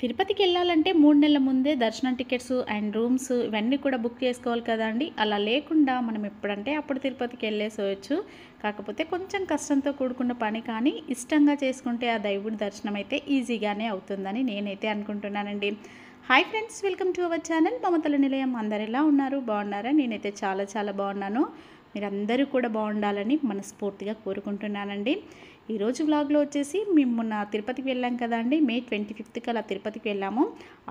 తిరుపతికి వెళ్ళాలంటే 3 నెలల ముందే దర్శనం టికెట్స్ అండ్ రూమ్స్ ఇవన్నీ కూడా బుక్ చేసుకోవాలి కదండి. అలా లేకుండా మనం ఎప్పుడంటే అప్పుడు తిరుపతికి వెళ్ళేసొచ్చు. కాకపోతే కొంచెం కష్టంతో కూడుకున్న పని, కానీ ఇష్టంగా చేసుకుంటే ఆ దేవుడి దర్శనం అయితే ఈజీగానే అవుతుందని నేనైతే అనుకుంటున్నానండి. Hi friends, welcome to our channel మమతల నిలయం. అందరు ఎలా ఉన్నారు? బాగున్నారా? నేనైతే చాలా చాలా బాగున్నాను. మీరందరూ కూడా బాగుండాలని మనస్ఫూర్తిగా కోరుకుంటున్నానండి. ఈరోజు వ్లాగ్లో వచ్చేసి మేము మొన్న తిరుపతికి వెళ్ళాం కదా అండి. మే 25కి అలా తిరుపతికి వెళ్ళాము.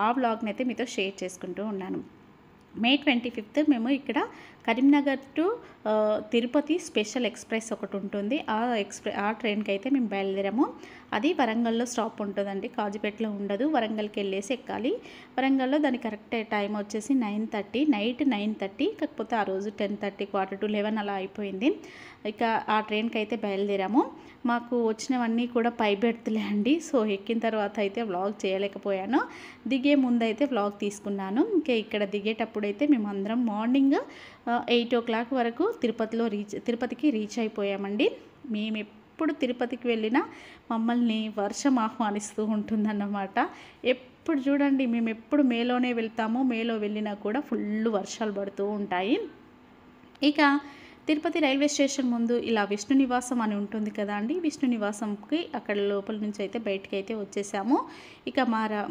ఆ వ్లాగ్ని అయితే మీతో షేర్ చేసుకుంటూ ఉన్నాను. మే 25 మేము ఇక్కడ Karimnagar to Tirupati special express ఒకటి ఉంటుంది. ఆ ట్రైన్కి అయితే మేము బయలుదేరాము. అది వరంగల్లో స్టాప్ ఉంటుందండి, కాజీపేటలో ఉండదు. వరంగల్కి వెళ్ళేసి ఎక్కాలి. వరంగల్లో దాని కరెక్ట్ టైం వచ్చేసి 9:30, నైట్ 9:30. కాకపోతే ఆ రోజు 10:30, 10:45 అలా అయిపోయింది. ఇక ఆ ట్రైన్కి అయితే బయలుదేరాము. మాకు వచ్చినవన్నీ కూడా పై బెర్త్లే అండి. సో ఎక్కిన తర్వాత అయితే వ్లాగ్ చేయలేకపోయాను. దిగే ముందు అయితే వ్లాగ్ తీసుకున్నాను. ఇంకా ఇక్కడ దిగేటప్పుడైతే మేమందరం మార్నింగ్ 8 o'clock వరకు తిరుపతికి రీచ్ అయిపోయామండి. మేము ఎప్పుడు తిరుపతికి వెళ్ళినా మమ్మల్ని వర్షం ఆహ్వానిస్తూ ఉంటుందన్నమాట. ఎప్పుడు చూడండి, మేము ఎప్పుడు మేలోనే వెళ్తాము. మేలో వెళ్ళినా కూడా ఫుల్ వర్షాలు పడుతూ ఉంటాయి. ఇక తిరుపతి రైల్వే స్టేషన్ ముందు ఇలా విష్ణు నివాసం అని ఉంటుంది కదా అండి. విష్ణు నివాసంకి అక్కడ లోపల నుంచి అయితే బయటికి అయితే వచ్చేసాము. ఇక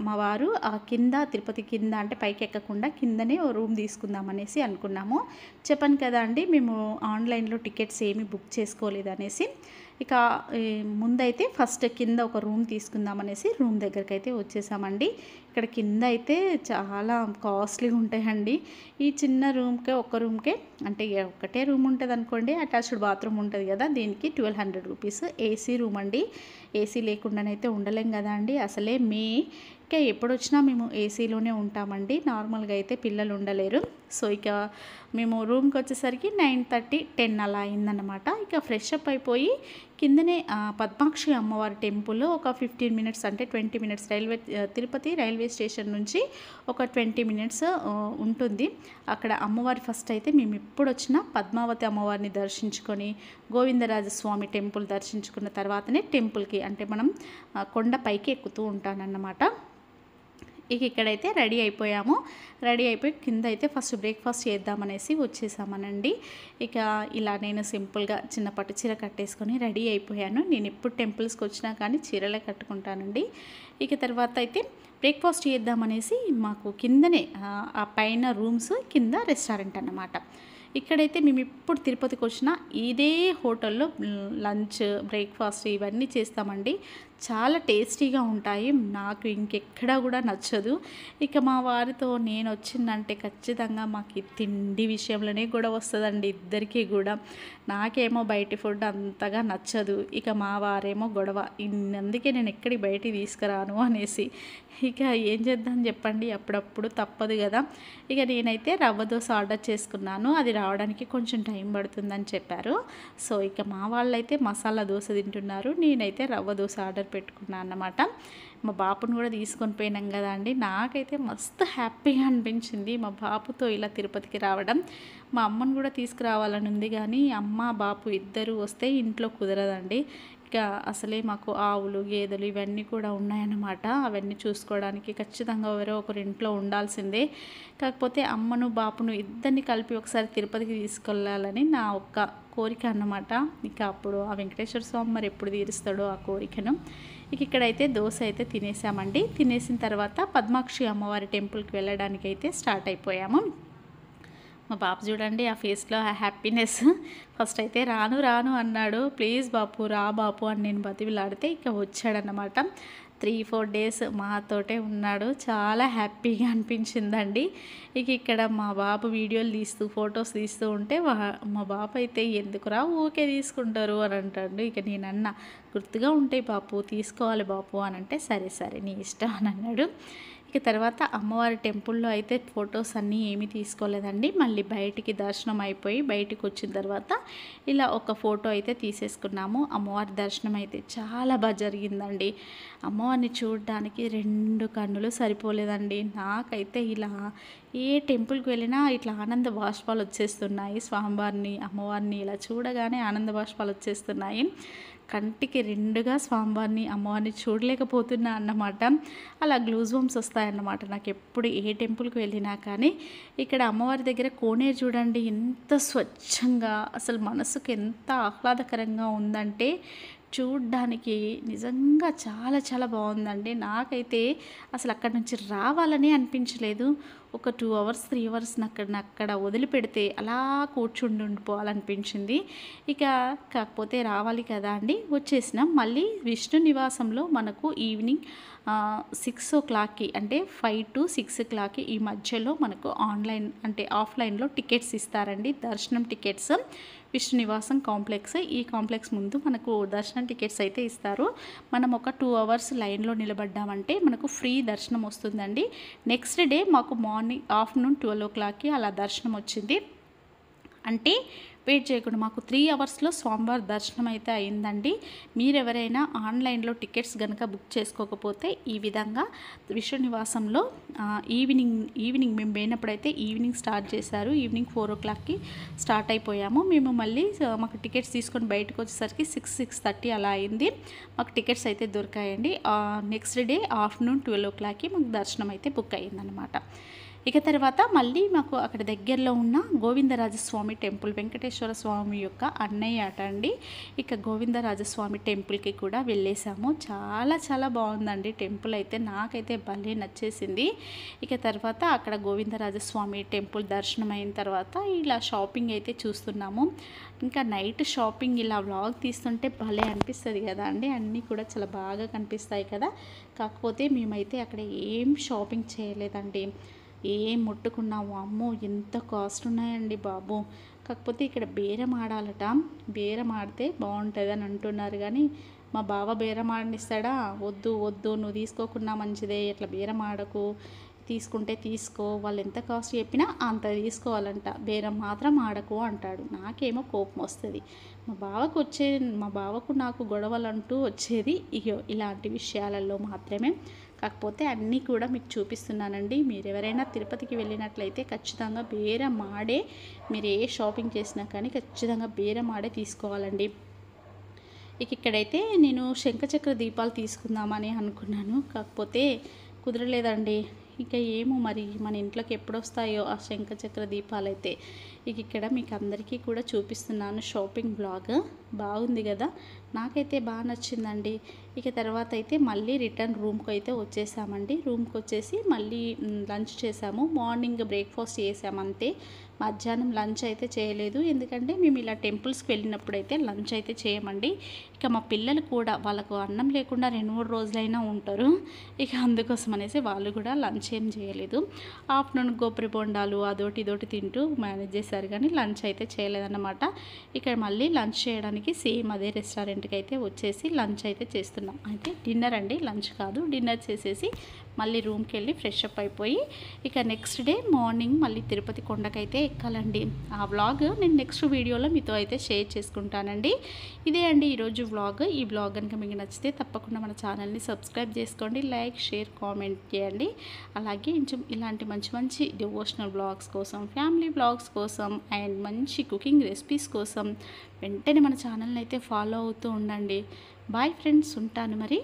మా వారు ఆ కింద, తిరుపతి కింద అంటే పైకి ఎక్కకుండా కిందనే ఓ రూమ్ తీసుకుందామనేసి అనుకున్నాము. చెప్పాను కదా అండి, మేము ఆన్లైన్లో టికెట్స్ ఏమీ బుక్ చేసుకోలేదు అనేసి. ఇక ముందైతే ఫస్ట్ కింద ఒక రూమ్ తీసుకుందామనేసి రూమ్ దగ్గరికి అయితే వచ్చేసామండి. ఇక్కడ కింద అయితే చాలా కాస్ట్లీగా ఉంటాయండి. ఈ చిన్న రూమ్కే, ఒక్క రూమ్కే అంటే ఒకటే రూమ్ ఉంటుంది అనుకోండి, అటాచ్డ్ బాత్రూమ్ ఉంటుంది కదా, దీనికి 1200 రూపీస్. ఏసీ రూమ్ అండి. ఏసీ లేకుండానైతే ఉండలేం కదా అండి. అసలే ఇక ఎప్పుడు వచ్చినా మేము ఏసీలోనే ఉంటామండి. నార్మల్గా అయితే పిల్లలు ఉండలేరు. సో ఇక మేము రూమ్కి వచ్చేసరికి 9:30, 10 అలా అయిందన్నమాట. ఇక ఫ్రెష్ అప్ అయిపోయి కిందనే పద్మాక్షి అమ్మవారి టెంపుల్ ఒక 15 minutes అంటే 20 minutes తిరుపతి రైల్వే స్టేషన్ నుంచి ఒక 20 minutes ఉంటుంది. అక్కడ అమ్మవారి ఫస్ట్ అయితే మేము ఎప్పుడు వచ్చినా పద్మావతి అమ్మవారిని దర్శించుకొని గోవిందరాజస్వామి టెంపుల్ దర్శించుకున్న తర్వాతనే టెంపుల్కి అంటే మనం కొండ పైకి ఎక్కుతూ ఉంటానన్నమాట. ఇక ఇక్కడైతే రెడీ అయిపోయాము. రెడీ అయిపోయి కింద అయితే ఫస్ట్ బ్రేక్ఫాస్ట్ చేద్దామనేసి వచ్చేసామనండి. ఇక ఇలా నేను సింపుల్గా చిన్న పట్టు చీర కట్టేసుకొని రెడీ అయిపోయాను. నేను ఎప్పుడు టెంపుల్స్కి వచ్చినా కానీ చీరలే కట్టుకుంటానండి. ఇక తర్వాత అయితే బ్రేక్ఫాస్ట్ చేద్దామనేసి మాకు కిందనే ఆ పైన రూమ్స్ కింద రెస్టారెంట్ అన్నమాట. ఇక్కడైతే మేము ఇప్పుడు తిరుపతికి వచ్చినా ఇదే హోటల్లో లంచ్, బ్రేక్ఫాస్ట్ ఇవన్నీ చేస్తామండి. చాలా టేస్టీగా ఉంటాయి. నాకు ఇంకెక్కడా కూడా నచ్చదు. ఇక మా వారితో నేను వచ్చిందంటే ఖచ్చితంగా మాకు తిండి విషయంలోనే గొడవ వస్తుందండి ఇద్దరికీ కూడా. నాకేమో బయటి ఫుడ్ అంతగా నచ్చదు. ఇక మా వారేమో గొడవ, అందుకే నేను ఎక్కడికి బయటికి తీసుకురాను అనేసి. ఇక ఏం చేద్దాం చెప్పండి, అప్పుడప్పుడు తప్పదు కదా. ఇక నేనైతే రవ్వ దోశ ఆర్డర్ చేసుకున్నాను. అది రావడానికి కొంచెం టైం పడుతుందని చెప్పారు. సో ఇక మా వాళ్ళైతే మసాలా దోశ తింటున్నారు. నేనైతే రవ్వ దోశ ఆర్డర్ పెట్టుకున్నాను అన్నమాట. మా బాపును కూడా తీసుకొని పోయినాం కదా అండి. నాకైతే మస్తు హ్యాపీగా అనిపించింది మా బాపుతో ఇలా తిరుపతికి రావడం. మా అమ్మను కూడా తీసుకురావాలని ఉంది, కానీ అమ్మ బాపు ఇద్దరు వస్తే ఇంట్లో కుదరదండి. ఇక అసలే మాకు ఆవులు, గేదెలు ఇవన్నీ కూడా ఉన్నాయన్నమాట. అవన్నీ చూసుకోవడానికి ఖచ్చితంగా ఎవరో ఒకరు ఇంట్లో ఉండాల్సిందే. కాకపోతే అమ్మను, బాపును ఇద్దరిని కలిపి ఒకసారి తిరుపతికి తీసుకెళ్ళాలని నా ఒక్క కోరిక అన్నమాట. ఇక అప్పుడు ఆ వెంకటేశ్వర స్వామి మరి ఎప్పుడు తీరుస్తాడో ఆ కోరికను. ఇక ఇక్కడైతే దోశ అయితే తినేసామండి. తినేసిన తర్వాత పద్మాక్షి అమ్మవారి టెంపుల్కి వెళ్ళడానికి అయితే స్టార్ట్ అయిపోయాము. మా బాపు చూడండి ఆ ఫేస్లో ఆ హ్యాపీనెస్. ఫస్ట్ అయితే రాను రాను అన్నాడు. ప్లీజ్ బాపు రా బాపు అని నేను బతిమిలాడితే ఇక వచ్చాడనమాట. 3-4 days మాతోటే ఉన్నాడు. చాలా హ్యాపీగా అనిపించిందండి. ఇక ఇక్కడ మా బాబు వీడియోలు తీస్తూ, ఫొటోస్ తీస్తూ ఉంటే మా బాబు అయితే ఎందుకురా ఊకే తీసుకుంటారు అని అంటాడు. ఇక నేనన్నా గుర్తుగా ఉంటాయి బాపు, తీసుకోవాలి బాపు అని అంటే సరే సరే నీ ఇష్టం అని అన్నాడు. ఇక తర్వాత అమ్మవారి టెంపుల్లో అయితే ఫొటోస్ అన్నీ ఏమీ తీసుకోలేదండి. మళ్ళీ బయటికి దర్శనం అయిపోయి బయటికి వచ్చిన తర్వాత ఇలా ఒక ఫోటో అయితే తీసేసుకున్నాము. అమ్మవారి దర్శనం అయితే చాలా బాగా జరిగిందండి. అమ్మవారిని చూడడానికి 2 కన్నులు సరిపోలేదండి. నాకైతే ఇలా ఏ టెంపుల్కి వెళ్ళినా ఇట్లా ఆనంద బాష్పాలు వచ్చేస్తున్నాయి. స్వామివారిని, అమ్మవారిని ఇలా చూడగానే ఆనంద బాష్పాలు వచ్చేస్తున్నాయి. కంటికి రెండుగా స్వామివారిని అమ్మవారిని చూడలేకపోతున్నా అన్నమాట. అలా గ్లూజ్ బంప్స్ వస్తాయన్నమాట నాకు ఎప్పుడు ఏ టెంపుల్కి వెళ్ళినా. కానీ ఇక్కడ అమ్మవారి దగ్గర కోనేరు చూడండి ఎంత స్వచ్ఛంగా, అసలు మనసుకు ఎంత ఆహ్లాదకరంగా ఉందంటే చూడ్డానికి నిజంగా చాలా చాలా బాగుందండి. నాకైతే అసలు అక్కడి నుంచి రావాలని అనిపించలేదు. ఒక 2 అవర్స్ 3 అవర్స్ అక్కడ వదిలిపెడితే అలా కూర్చుండి ఉండిపోవాలనిపించింది. ఇక కాకపోతే రావాలి కదా అండి, వచ్చేసినాం. మళ్ళీ విష్ణు నివాసంలో మనకు ఈవినింగ్ 6 అంటే 5 to 6 ఈ మధ్యలో మనకు ఆన్లైన్ అంటే ఆఫ్లైన్లో టికెట్స్ ఇస్తారండి, దర్శనం టికెట్స్. విష్ణు నివాసం కాంప్లెక్స్, ఈ కాంప్లెక్స్ ముందు మనకు దర్శనం టికెట్స్ అయితే ఇస్తారు. మనం ఒక 2 అవర్స్ లైన్లో నిలబడ్డామంటే మనకు ఫ్రీ దర్శనం వస్తుందండి. నెక్స్ట్ డే మాకు ఆఫ్టర్నూన్ 12 అలా దర్శనం వచ్చింది. అంటే వెయిట్ చేయకుండా మాకు 3 అవర్స్లో స్వామివారి దర్శనం అయితే అయిందండి. మీరెవరైనా ఆన్లైన్లో టికెట్స్ కనుక బుక్ చేసుకోకపోతే ఈ విధంగా విష్ణు నివాసంలో ఈవినింగ్ మేము పోయినప్పుడైతే ఈవినింగ్ స్టార్ట్ చేశారు. ఈవినింగ్ 4 స్టార్ట్ అయిపోయాము. మేము మళ్ళీ మాకు టికెట్స్ తీసుకొని బయటకు వచ్చేసరికి 6:30 అలా అయింది. మాకు టికెట్స్ అయితే దొరికాయండి. నెక్స్ట్ డే ఆఫ్టర్నూన్ 12 మాకు దర్శనం అయితే బుక్ అయ్యిందనమాట. ఇక తర్వాత మళ్ళీ మాకు అక్కడ దగ్గరలో ఉన్న గోవిందరాజస్వామి టెంపుల్, వెంకటేశ్వర స్వామి యొక్క అన్నయ్య అట అండి. ఇక గోవిందరాజస్వామి టెంపుల్కి కూడా వెళ్ళేసాము. చాలా చాలా బాగుందండి టెంపుల్ అయితే, నాకైతే భలే నచ్చేసింది. ఇక తర్వాత అక్కడ గోవిందరాజస్వామి టెంపుల్ దర్శనం అయిన తర్వాత ఇలా షాపింగ్ అయితే చూస్తున్నాము. ఇంకా నైట్ షాపింగ్ ఇలా వ్లాగ్ తీస్తుంటే భలే అనిపిస్తుంది కదా అండి, అన్నీ కూడా చాలా బాగా కనిపిస్తాయి కదా. కాకపోతే మేమైతే అక్కడ ఏం షాపింగ్ చేయలేదండి. ఏం ముట్టుకున్నాము, అమ్మో ఎంత కాస్ట్ ఉన్నాయండి బాబు. కాకపోతే ఇక్కడ బేరం ఆడాలట, బేరం ఆడితే బాగుంటుంది అని అంటున్నారు. కానీ మా బావ బేరం ఆడనిస్తాడా? వద్దు వద్దు, నువ్వు తీసుకోకున్నా మంచిదే, ఇట్లా బేరం ఆడకు, తీసుకుంటే తీసుకో, వాళ్ళు ఎంత కాస్ట్ చెప్పినా అంత తీసుకోవాలంట, బేరం మాత్రం ఆడకు అంటాడు. నాకేమో కోపం వస్తుంది. మా బావకు నాకు గొడవలంటూ వచ్చేది ఇలాంటి విషయాలలో మాత్రమే. కాకపోతే అన్నీ కూడా మీకు చూపిస్తున్నానండి. మీరు ఎవరైనా తిరుపతికి వెళ్ళినట్లయితే ఖచ్చితంగా బేరం ఆడే, మీరు ఏ షాపింగ్ చేసినా కానీ ఖచ్చితంగా బేరం ఆడే తీసుకోవాలండి. ఇక్కడైతే నేను శంఖచక్ర దీపాలు తీసుకుందామని అనుకున్నాను, కాకపోతే కుదరలేదండి. ఇక ఏమో మరి మన ఇంట్లోకి ఎప్పుడు వస్తాయో ఆ శంఖచక్ర దీపాలు అయితే. ఇక్కడ మీకు అందరికీ కూడా చూపిస్తున్నాను షాపింగ్ బ్లాగ్. బాగుంది కదా, నాకైతే బాగా నచ్చిందండి. ఇక తర్వాత అయితే మళ్ళీ రిటర్న్ రూమ్కి అయితే వచ్చేసామండి. రూమ్కి వచ్చేసి మళ్ళీ లంచ్ చేసాము. మార్నింగ్ బ్రేక్ఫాస్ట్ చేసాము అంతే, మధ్యాహ్నం లంచ్ అయితే చేయలేదు. ఎందుకంటే మేము ఇలా టెంపుల్స్కి వెళ్ళినప్పుడు అయితే లంచ్ అయితే చేయమండి. ఇక మా పిల్లలు కూడా వాళ్ళకు అన్నం లేకుండా 2-3 రోజులైనా ఉంటారు. ఇక అందుకోసం అనేసి వాళ్ళు కూడా లంచ్ ఏం చేయలేదు. ఆఫ్టర్నూన్ కొబ్బరి బొండాలు అదోటి ఇదోటి తింటూ మేనేజ్ చేశారు, కానీ లంచ్ అయితే చేయలేదన్నమాట. ఇక్కడ మళ్ళీ లంచ్ చేయడానికి సేమ్ అదే రెస్టారెంట్కి అయితే వచ్చేసి లంచ్ అయితే చేస్తున్నాం. అంటే డిన్నర్ అండి, లంచ్ కాదు. డిన్నర్ చేసేసి మళ్ళీ రూమ్కి వెళ్ళి ఫ్రెష్ అప్ అయిపోయి ఇక నెక్స్ట్ డే మార్నింగ్ మళ్ళీ తిరుపతి కొండకైతే ఎక్కాలండి. ఆ వ్లాగ్ నేను నెక్స్ట్ వీడియోలో మీతో అయితే షేర్ చేసుకుంటానండి. ఇదే అండి ఈరోజు వ్లాగ్. ఈ వ్లాగ్ కనుక మీకు నచ్చితే తప్పకుండా మన ఛానల్ని సబ్స్క్రైబ్ చేసుకోండి, లైక్ షేర్ కామెంట్ చేయండి. అలాగే ఇలాంటి మంచి మంచి డివోషనల్ వ్లాగ్స్ కోసం, ఫ్యామిలీ వ్లాగ్స్ కోసం అండ్ మంచి కుకింగ్ రెసిపీస్ కోసం వెంటనే మన ఛానల్ని అయితే ఫాలో అవుతూ ఉండండి. బాయ్ ఫ్రెండ్స్, ఉంటాను మరి.